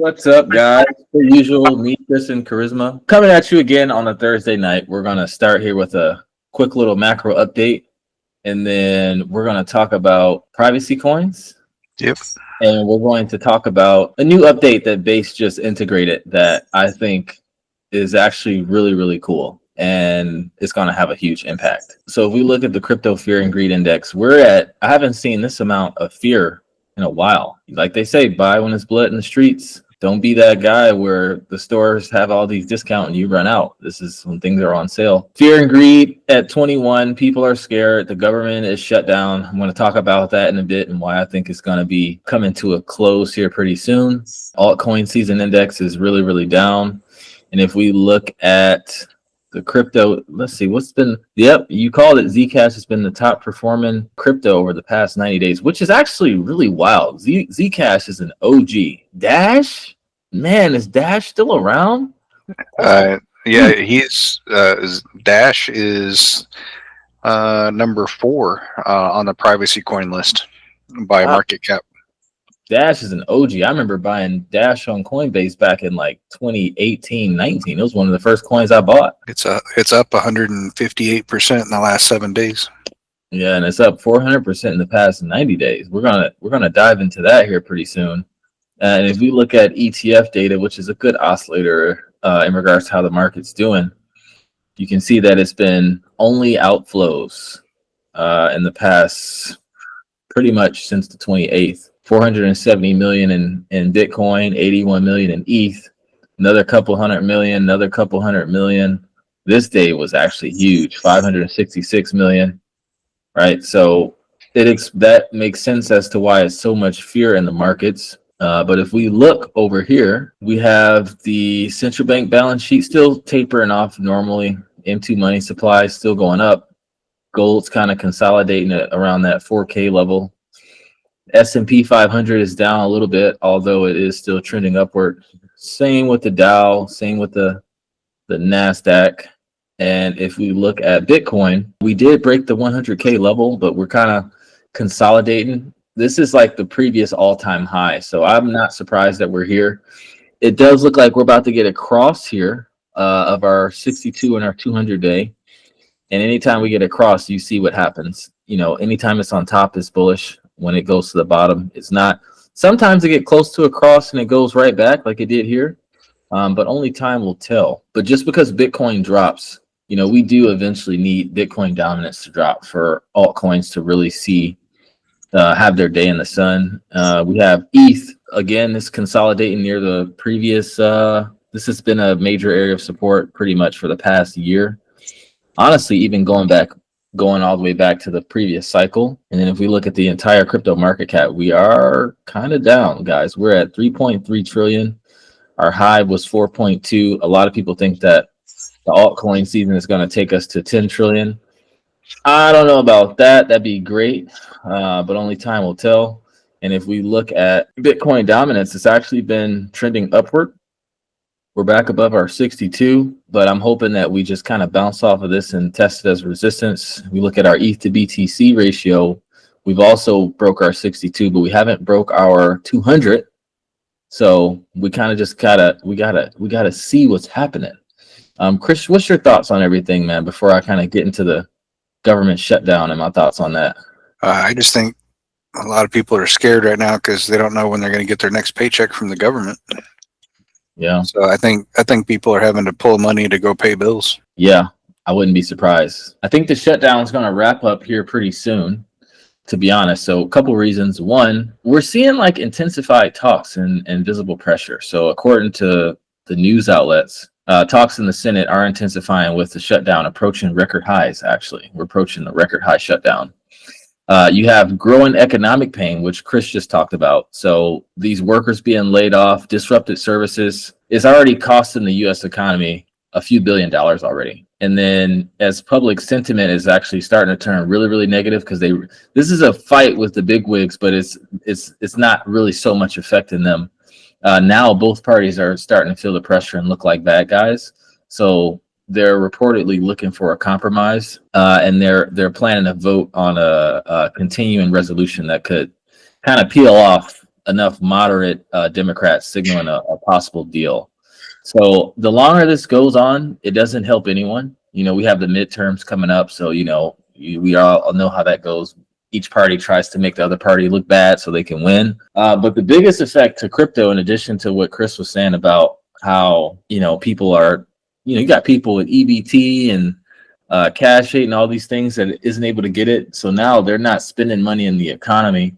What's up, guys? Per usual, me, Chris, and Charisma coming at you again on a Thursday night. We're going to start here with a quick little macro update, and then we're going to talk about privacy coins. Yep. And we're going to talk about a new update that Base just integrated that I think is actually really, really cool. And it's going to have a huge impact. So if we look at the crypto fear and greed index, I haven't seen this amount of fear in a while. Like they say, buy when it's blood in the streets. Don't be that guy where the stores have all these discounts and you run out. This is when things are on sale. Fear and greed at 21. People are scared. The government is shut down. I'm going to talk about that in a bit and why I think it's going to be coming to a close here pretty soon. Altcoin season index is really, really down. And if we look at the crypto, let's see, you called it, Zcash has been the top performing crypto over the past 90 days, which is actually really wild. Zcash is an OG. Dash? Man, is Dash still around? Yeah, Dash is number 4 on the privacy coin list by market cap. Dash is an OG. I remember buying Dash on Coinbase back in like 2018-19. It was one of the first coins I bought. It's up 158% in the last 7 days. Yeah, and it's up 400% in the past 90 days. We're gonna dive into that here pretty soon. And if we look at ETF data, which is a good oscillator in regards to how the market's doing, you can see that it's been only outflows in the past pretty much since the 28th. 470 million in Bitcoin, 81 million in ETH, another couple hundred million. This day was actually huge, 566 million, right? So that makes sense as to why it's so much fear in the markets. But if we look over here, we have the central bank balance sheet still tapering off normally. M2 money supply is still going up. Gold's kind of consolidating it around that 4K level. S&P 500 is down a little bit, although it is still trending upward. Same with the Dow, same with the NASDAQ. And if we look at Bitcoin, we did break the 100K level, but we're kind of consolidating. This is like the previous all-time high, so I'm not surprised that we're here. It does look like we're about to get a cross here of our 62 and our 200 day. And anytime we get a cross, you see what happens. You know, anytime it's on top, it's bullish. When it goes to the bottom, it's not. Sometimes it get close to a cross and it goes right back like it did here, but only time will tell. But just because Bitcoin drops, you know, we do eventually need Bitcoin dominance to drop for altcoins to really have their day in the sun. We have ETH again. This consolidating near the previous. This has been a major area of support pretty much for the past year. Honestly, even going all the way back to the previous cycle. And then if we look at the entire crypto market cap, we are kind of down, guys. We're at 3.3 trillion. Our high was 4.2. A lot of people think that the altcoin season is going to take us to 10 trillion. I don't know about that. That'd be great, but only time will tell. And if we look at Bitcoin dominance, it's actually been trending upward. We're back above our 62, but I'm hoping that we just kind of bounce off of this and test it as resistance. We look at our ETH to BTC ratio. We've also broke our 62, but we haven't broke our 200. So we kind of just gotta see what's happening. Chris, what's your thoughts on everything, man? Before I kind of get into the government shutdown and my thoughts on that. I just think a lot of people are scared right now because they don't know when they're going to get their next paycheck from the government. Yeah. So I think people are having to pull money to go pay bills. Yeah, I wouldn't be surprised. I think the shutdown is going to wrap up here pretty soon, to be honest. So a couple reasons. One, we're seeing like intensified talks and visible pressure. So according to the news outlets, talks in the Senate are intensifying with the shutdown approaching record highs. Actually, we're approaching the record high shutdown. You have growing economic pain, which Chris just talked about. So these workers being laid off, disrupted services is already costing the U.S. economy a few $1 billion already. And then as public sentiment is actually starting to turn really, really negative because this is a fight with the bigwigs, but it's not really so much affecting them. Now both parties are starting to feel the pressure and look like bad guys. So they're reportedly looking for a compromise, and they're planning to vote on a continuing resolution that could kind of peel off enough moderate Democrats signaling a possible deal. So the longer this goes on, it doesn't help anyone. We have the midterms coming up, so we all know how that goes. Each party tries to make the other party look bad so they can win. But the biggest effect to crypto, in addition to what Chris was saying about how people are, you got people with EBT and cash rate and all these things that isn't able to get it. So now they're not spending money in the economy.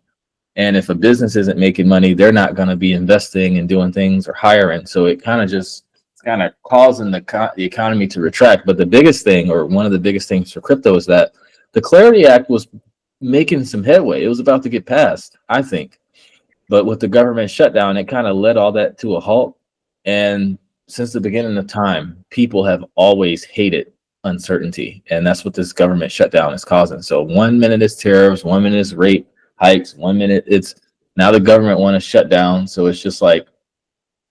And if a business isn't making money, they're not going to be investing and doing things or hiring. So it kind of causing the economy to retract. But the biggest thing, or one of the biggest things for crypto, is that the Clarity Act was making some headway. It was about to get passed, I think. But with the government shutdown, it kind of led all that to a halt. And since the beginning of time, people have always hated uncertainty. And that's what this government shutdown is causing. So 1 minute is tariffs, 1 minute is rate hikes, 1 minute it's now the government want to shut down. So it's just like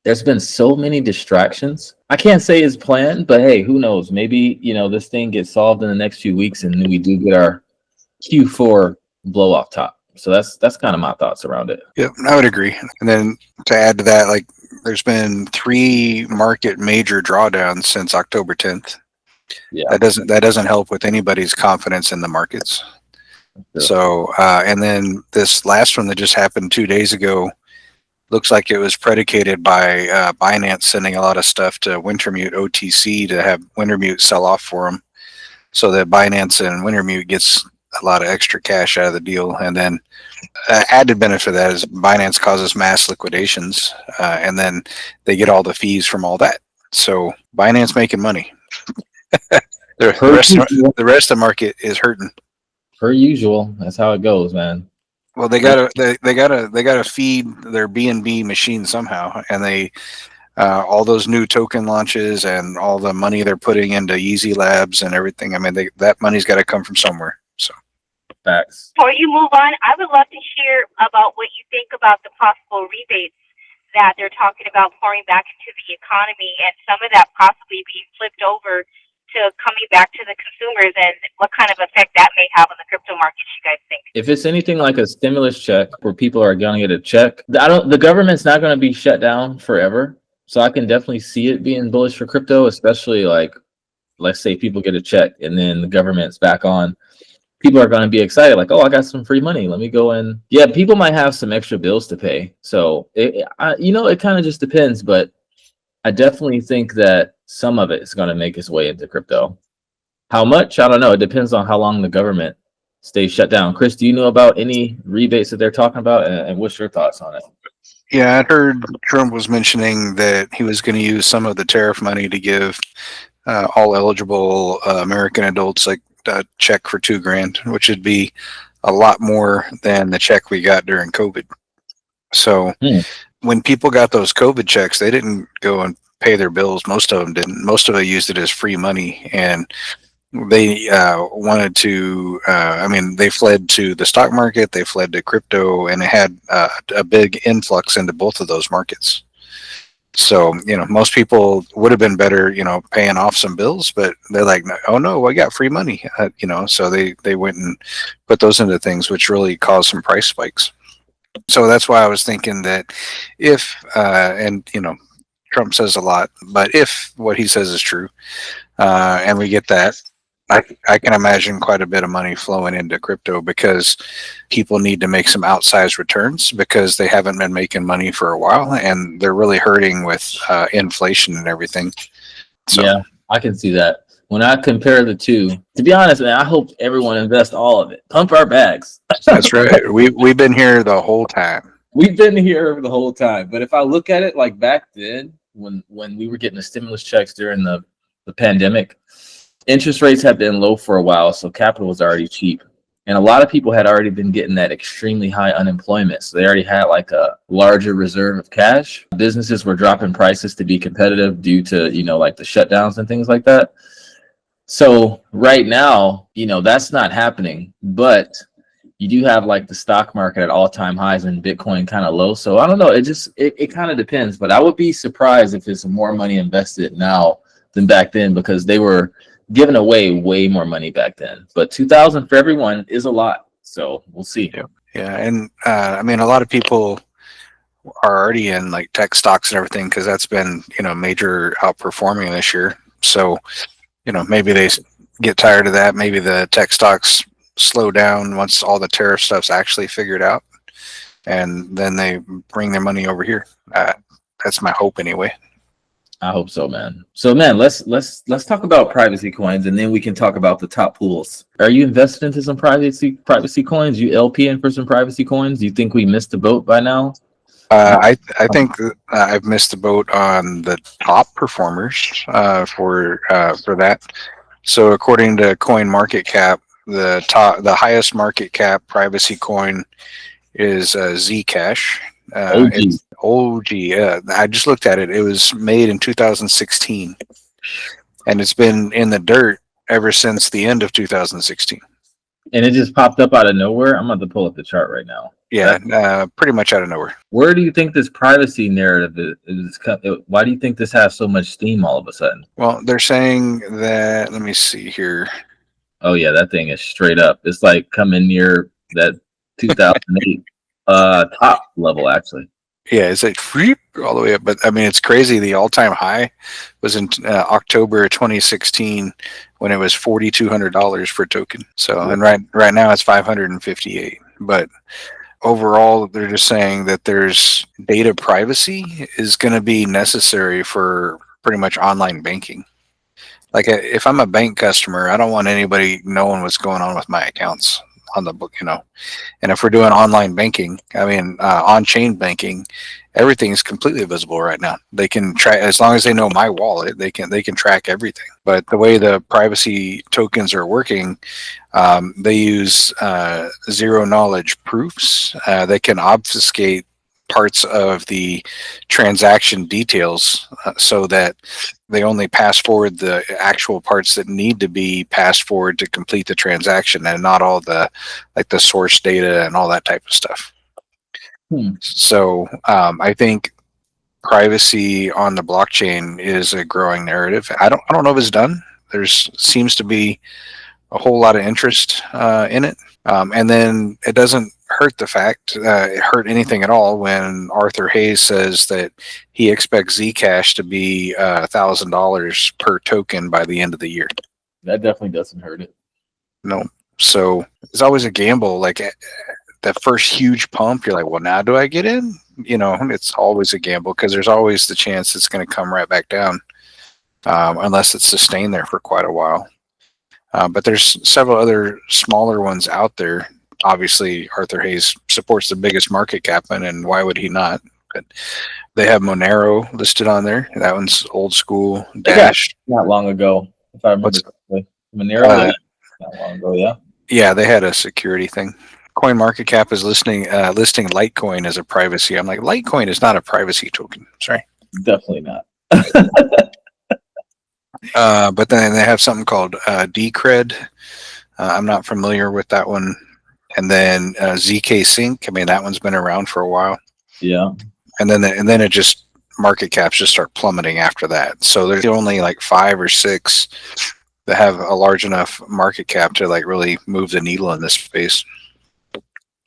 there's been so many distractions. I can't say it's planned, but hey, who knows? Maybe this thing gets solved in the next few weeks and we do get our Q4 blow off top. So that's kind of my thoughts around it. Yep, I would agree. And then to add to that, like there's been 3 market major drawdowns since October 10th. Yeah, that doesn't help with anybody's confidence in the markets. Sure. So, and then this last one that just happened 2 days ago looks like it was predicated by Binance sending a lot of stuff to Wintermute OTC to have Wintermute sell off for them, so that Binance and Wintermute gets a lot of extra cash out of the deal. And then added benefit of that is Binance causes mass liquidations, and then they get all the fees from all that. So Binance making money. The rest of the market is hurting. Per usual, that's how it goes, man. Well, they gotta feed their BNB machine somehow, and they all those new token launches and all the money they're putting into Yeezy Labs and everything. I mean, that money's got to come from somewhere. So, facts. Before you move on, I would love to hear about what you think about the possible rebates that they're talking about pouring back into the economy, and some of that possibly being flipped over to coming back to the consumers, and what kind of effect that may have on the crypto markets, you guys think? If it's anything like a stimulus check where people are going to get a check, the government's not going to be shut down forever. So I can definitely see it being bullish for crypto, especially like, let's say people get a check and then the government's back on. People are going to be excited, like, oh, I got some free money. Let me go in. Yeah, people might have some extra bills to pay. So, it kind of just depends. But I definitely think that some of it is going to make its way into crypto. How much? I don't know. It depends on how long the government stays shut down. Chris, do you know about any rebates that they're talking about? And what's your thoughts on it? yeah, I heard Trump was mentioning that he was going to use some of the tariff money to give all eligible American adults like a check for $2,000, which would be a lot more than the check we got during COVID. So when people got those COVID checks, they didn't go and pay their bills. Most of them didn't. Most of them used it as free money, and they wanted to. They fled to the stock market. They fled to crypto, and it had a big influx into both of those markets. So, most people would have been better, paying off some bills, but they're like, oh no, I got free money, so they went and put those into things, which really caused some price spikes. So that's why I was thinking that if, Trump says a lot, but if what he says is true, and we get that, I can imagine quite a bit of money flowing into crypto, because people need to make some outsized returns because they haven't been making money for a while, and they're really hurting with inflation and everything. So, yeah, I can see that. When I compare the two, to be honest, man, I hope everyone invests all of it. Pump our bags. That's right. We've been here the whole time. We've been here the whole time. But if I look at it like back then, when we were getting the stimulus checks during the pandemic, interest rates have been low for a while, so capital was already cheap. And a lot of people had already been getting that extremely high unemployment. So they already had like a larger reserve of cash. Businesses were dropping prices to be competitive due to, like the shutdowns and things like that. So right now, that's not happening, but you do have like the stock market at all-time highs and Bitcoin kind of low. So I don't know. It kind of depends, but I would be surprised if there's more money invested now than back then, because they were giving away way more money back then. But $2,000 for everyone is a lot. So we'll see. Yeah. And a lot of people are already in like tech stocks and everything, because that's been, major outperforming this year. So, maybe they get tired of that. Maybe the tech stocks slow down once all the tariff stuff's actually figured out, and then they bring their money over here. That's my hope anyway. I hope so, man. So, man, let's talk about privacy coins, and then we can talk about the top pools. Are you invested into some privacy coins? You LP in for some privacy coins? Do you think we missed the boat by now? I think I've missed the boat on the top performers for that. So according to CoinMarketCap, the highest market cap privacy coin is Zcash. OG. It's OG. I just looked at it. It was made in 2016, and it's been in the dirt ever since the end of 2016. And it just popped up out of nowhere. I'm about to pull up the chart right now. Yeah, pretty much out of nowhere. Where do you think this privacy narrative is? Why do you think this has so much steam all of a sudden? Well, they're saying that. Let me see here. Oh yeah, that thing is straight up. It's like coming near that 2008 top level, actually. Yeah, it's like all the way up. But I mean, it's crazy. The all-time high was in October 2016 when it was $4,200 per token. So, and right now it's 558. But overall, they're just saying that there's data privacy is going to be necessary for pretty much online banking. Like if I'm a bank customer, I don't want anybody knowing what's going on with my accounts on the book, And if we're doing online banking, I mean, on-chain banking, everything is completely visible right now. They can track, as long as they know my wallet, they can track everything. But the way the privacy tokens are working, they use zero knowledge proofs. They can obfuscate parts of the transaction details so that they only pass forward the actual parts that need to be passed forward to complete the transaction, and not all the source data and all that type of stuff. So I think privacy on the blockchain is a growing narrative. I don't know if it's done. There seems to be a whole lot of interest in it, and then it doesn't hurt anything at all when Arthur Hayes says that he expects Zcash to be $1,000 per token by the end of the year. That definitely doesn't hurt it. No. So it's always a gamble. Like the first huge pump, you're like, well, now do I get in? It's always a gamble because there's always the chance it's going to come right back down unless it's sustained there for quite a while. But there's several other smaller ones out there. Obviously, Arthur Hayes supports the biggest market cap, and why would he not? But they have Monero listed on there. That one's old school. Dash. Not long ago, if I remember correctly. Monero, not long ago, yeah. Yeah, they had a security thing. CoinMarketCap is listing Litecoin as a privacy. I'm like, Litecoin is not a privacy token. Sorry. Definitely not. But then they have something called Decred. I'm not familiar with that one. And then ZK Sync. I mean, that one's been around for a while. Yeah. And then it just market caps just start plummeting after that. So there's only like 5 or 6 that have a large enough market cap to like really move the needle in this space.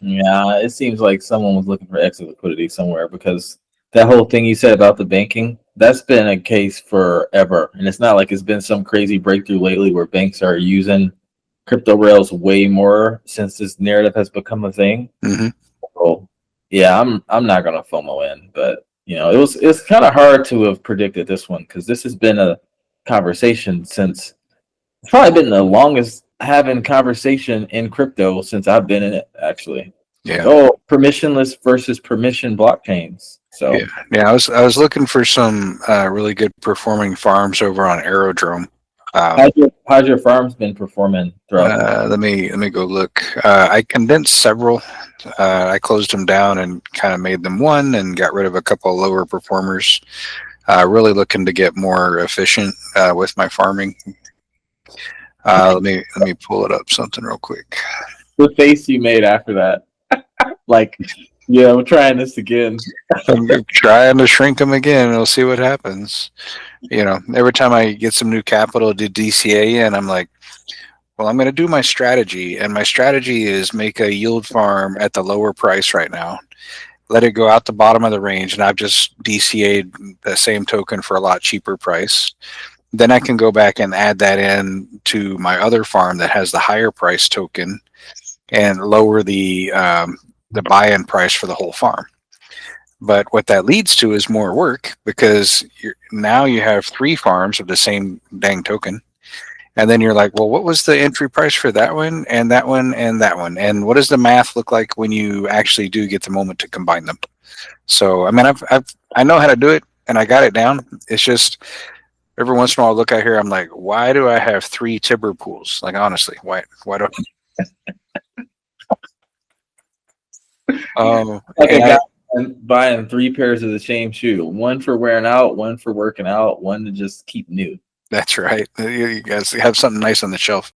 Yeah, it seems like someone was looking for extra liquidity somewhere, because that whole thing you said about the banking, that's been a case forever. And it's not like it's been some crazy breakthrough lately where banks are using crypto rails way more since this narrative has become a thing. Mm-hmm. So yeah, I'm not gonna FOMO in, but it's kind of hard to have predicted this one, because this has been a conversation since it's probably been the longest having conversation in crypto since I've been in it, actually. Yeah. Permissionless versus permission blockchains. So yeah. I was looking for some really good performing farms over on Aerodrome. How's your farms been performing throughout? Let me go look. I condensed several. I closed them down and kind of made them one, and got rid of a couple of lower performers. Really looking to get more efficient with my farming. Let me pull it up something real quick. The face you made after that, like, yeah, we're trying this again. I'm trying to shrink them again. We'll see what happens. Every time I get some new capital to DCA in, I'm like, well, I'm going to do my strategy. And my strategy is make a yield farm at the lower price right now. let it go out the bottom of the range, and I've just DCA'd the same token for a lot cheaper price. Then I can go back and add that in to my other farm that has the higher price token and lower the buy-in price for the whole farm. But what that leads to is more work, because now you have 3 farms of the same dang token. And then you're like, well, what was the entry price for that one and that one and that one? And what does the math look like when you actually do get the moment to combine them? So, I mean, I know how to do it, and I got it down. It's just every once in a while I look out here, I'm like, why do I have 3 Tibber pools? Like, honestly, why do Like a guy buying 3 pairs of the same shoe, one for wearing out, one for working out, one to just keep new. That's right. You guys have something nice on the shelf.